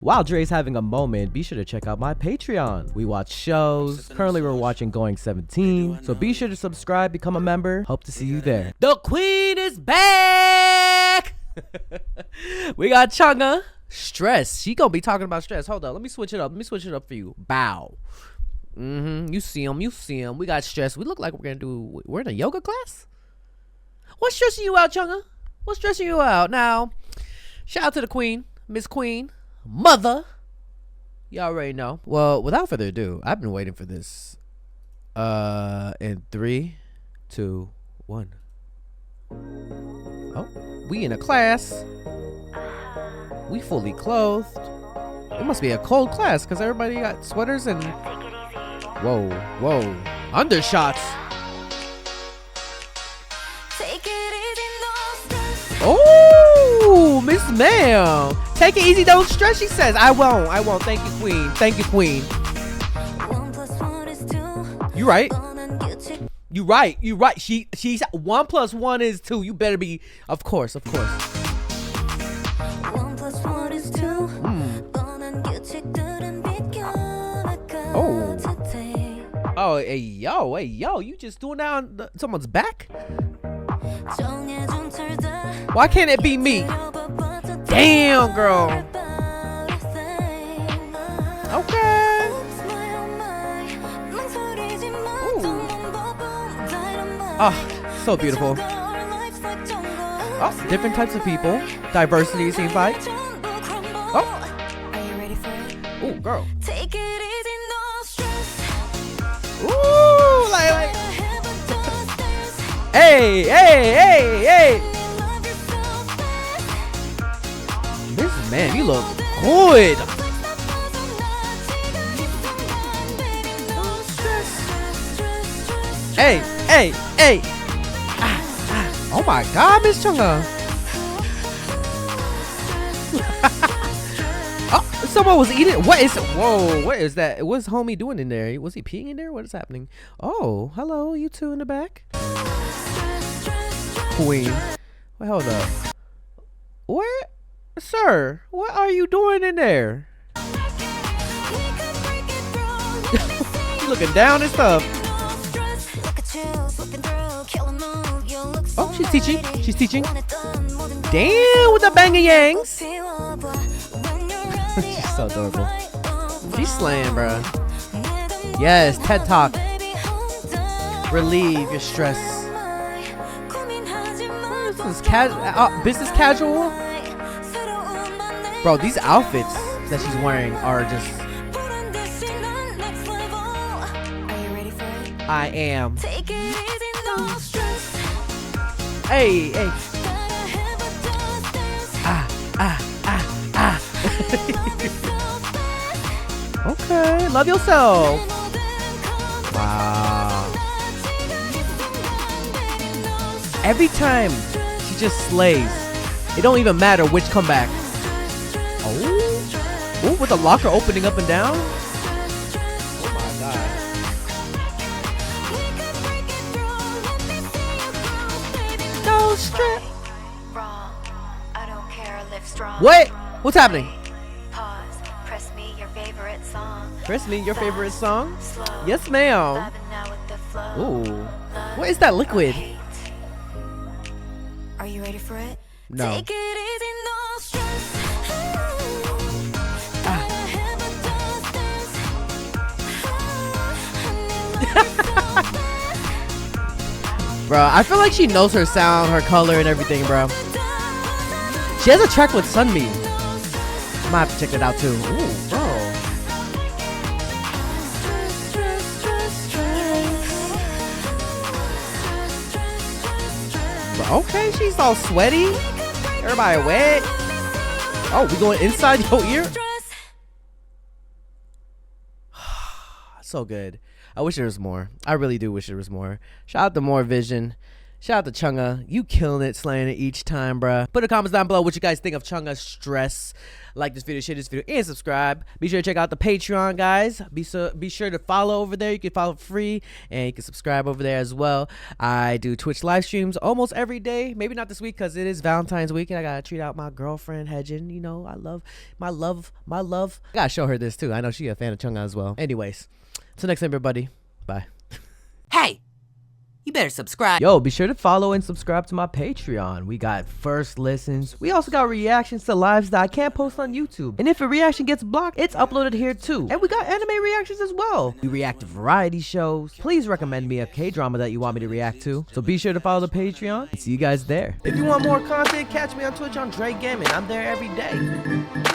While Dre's having a moment, be sure to check out my Patreon. We watch shows. Currently, we're watching Going 17. So be sure to subscribe, become a member. Hope to see you there. The queen is back! We got Chunga. Stress. She gonna be talking about stress. Hold on. Let me switch it up. Let me switch it up for you. Bow. You see him. You see him. We got stress. We look like we're in a yoga class? What's stressing you out, Chunga? What's stressing you out? Now, shout out to the queen. Miss Queen. Mother, you already know. Well, without further ado, I've been waiting for this. In 3, 2, 1. Oh, we in a class. We fully clothed. It must be a cold class because everybody got sweaters and whoa, undershots. Oh, Miss Ma'am. Take it easy, don't stress, she says. I won't. Thank you, queen. Thank you, queen. You right. You right. She's 1 + 1 is 2. You better be, of course. 1 + 1 is 2. Oh, hey yo, you just doing that on someone's back? Why can't it be me? Damn, girl. Okay. Oh, so beautiful. Oh, different types of people. Diversity seems like. Oh. Ooh, girl. Ooh, like. Hey. Man, you look good. Hey. Oh my God, Miss Chunga. Oh, someone was eating. What is? Whoa, what is that? What's homie doing in there? Was he peeing in there? What is happening? Oh, hello, you two in the back. Queen. Wait, hold up. Where? Sir, what are you doing in there? You looking down and stuff. Oh, she's teaching. Damn, with the banging yangs. She's so adorable. She's slaying, bro. Yes, TED Talk. Relieve your stress. This is business casual. Bro, these outfits that she's wearing are just... Are you ready for it? I am. Hey. Okay, love yourself. Wow. Every time she just slays. It don't even matter which comeback. Oh, with the locker opening up and down. Oh my God. No stress. What? What's happening? Pause. Press me your favorite song. Press me your favorite song? Yes, ma'am. Ooh. What is that liquid? Are you ready for it? No. Take it easy, no stress. Bro, I feel like she knows her sound, her color, and everything, bro. She has a track with Sunmi. I might have to check that out too. Ooh, bro. Okay, she's all sweaty. Everybody wet. Oh, we going inside your ear? So good. I wish there was more. I really do wish there was more. Shout out to More Vision. Shout out to Chunga. You killing it, slaying it each time, bruh. Put in the comments down below what you guys think of Chunga's stress. Like this video, share this video, and subscribe. Be sure to check out the Patreon, guys. Be sure to follow over there. You can follow free, and you can subscribe over there as well. I do Twitch live streams almost every day. Maybe not this week because it is Valentine's week, and I gotta treat out my girlfriend, Hedgen. You know, I love my love. I gotta show her this too. I know she a fan of Chunga as well. Anyways, till next time, everybody. Bye. Hey, you better subscribe. Yo, be sure to follow and subscribe to my Patreon. We got first listens. We also got reactions to lives that I can't post on YouTube. And if a reaction gets blocked, it's uploaded here too. And we got anime reactions as well. We react to variety shows. Please recommend me a K-drama that you want me to react to. So be sure to follow the Patreon. See you guys there. If you want more content, catch me on Twitch on JREAMERS. I'm there every day.